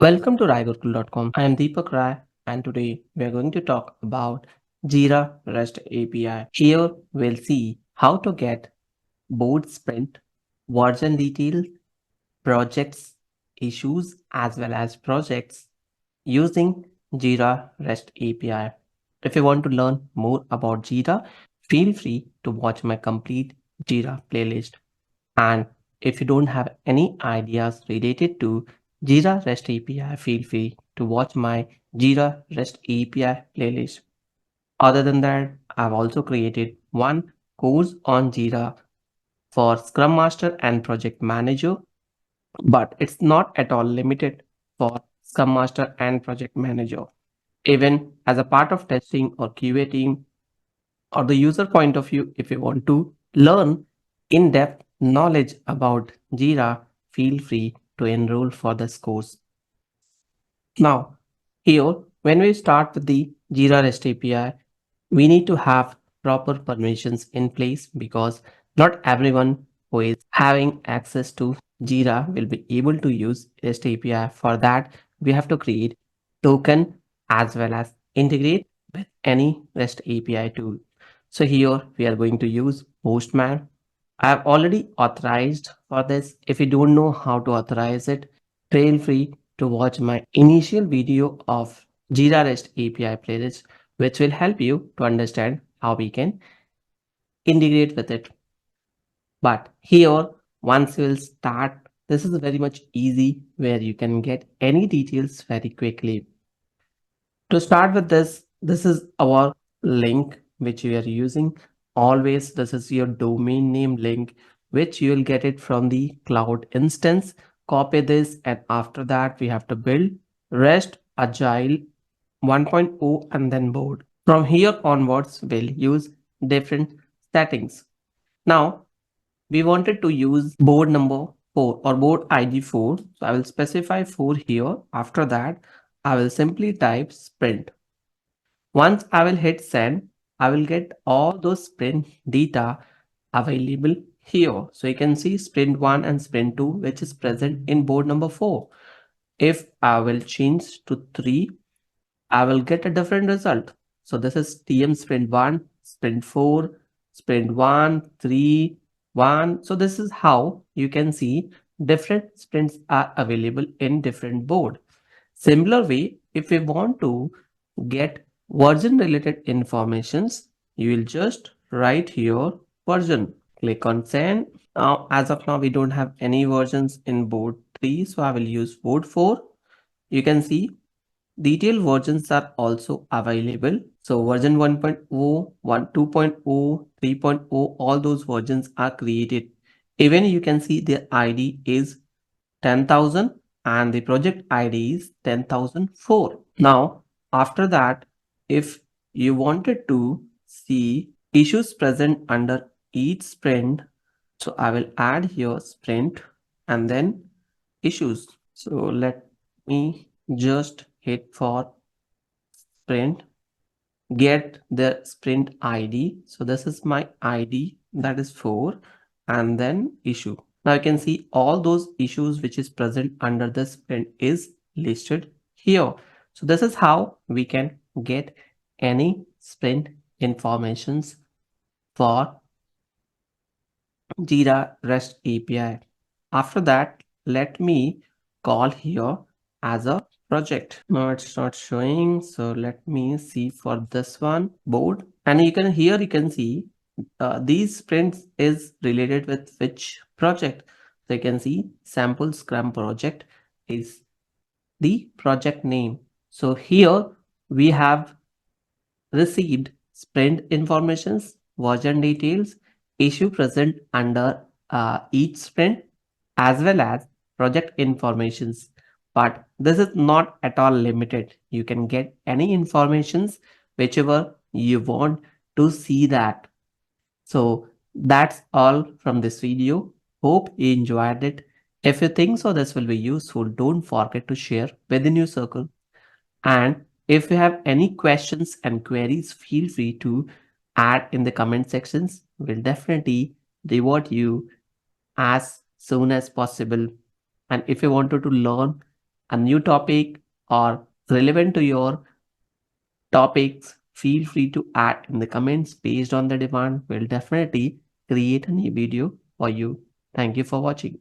Welcome to RaiGurukul.com. I am Deepak Rai and today we are going to talk about Jira REST API. Here we'll see how to get board sprint, version details, projects, issues as well as projects using Jira REST API. If you want to learn more about Jira, feel free to watch my complete Jira playlist. And if you don't have any ideas related to Jira REST API, feel free to watch my Jira REST API playlist. Other than that, I've also created one course on Jira for Scrum Master and Project Manager, but it's not at all limited for Scrum Master and Project Manager. Even as a part of testing or QA team, or the user point of view, if you want to learn in-depth knowledge about Jira, feel free to enroll for this course. Now, here, when we start with the Jira REST API, we need to have proper permissions in place because not everyone who is having access to Jira will be able to use REST API. For that, we have to create token as well as integrate with any REST API tool. So here we are going to use Postman. I have already authorized for this. If you don't know how to authorize it, feel free to watch my initial video of Jira REST API playlist, which will help you to understand how we can integrate with it. But here, once you will start, this is very much easy where you can get any details very quickly. To start with this is our link which we are using. Always, this is your domain name link, which you will get it from the cloud instance. Copy this, and after that, we have to build REST Agile 1.0 and then board. From here onwards, we'll use different settings. Now, we wanted to use board number 4 or board ID 4. So I will specify 4 here. After that, I will simply type sprint. Once I will hit send, I will get all those sprint data available here. So you can see sprint 1 and sprint 2, which is present in board number 4. If I will change to 3, I will get a different result. So this is TM sprint 1, sprint 4, sprint 1, 3, 1. So this is how you can see different sprints are available in different board. Similar way, if we want to get version related informations, you will just write here version. Click on send. Now, as of now, we don't have any versions in board 3, so I will use board 4. You can see detailed versions are also available. So version 1.0, 2.0, 3.0, all those versions are created. Even you can see the ID is 10,000 and the project ID is 10,004. Now, after that, if you wanted to see issues present under each sprint, so I will add here sprint and then issues. So let me just hit for sprint, get the sprint ID. So this is my ID, that is 4, and then issue. Now you can see all those issues which is present under the sprint is listed here. So this is how we can get any sprint informations for Jira REST API. After that, let me call here as a project. No, it's not showing. So let me see for this one board. And you can here you can see these sprints is related with which project. So you can see sample Scrum project is the project name. So here we have received sprint informations, version details, issue present under each sprint, as well as project informations. But this is not at all limited. You can get any informations whichever you want to see that. So that's all from this video. Hope you enjoyed it. If you think so this will be useful, don't forget to share within your circle. And if you have any questions and queries, feel free to add in the comment sections. We'll definitely reward you as soon as possible. And if you wanted to learn a new topic or relevant to your topics, feel free to add in the comments based on the demand. We'll definitely create a new video for you. Thank you for watching.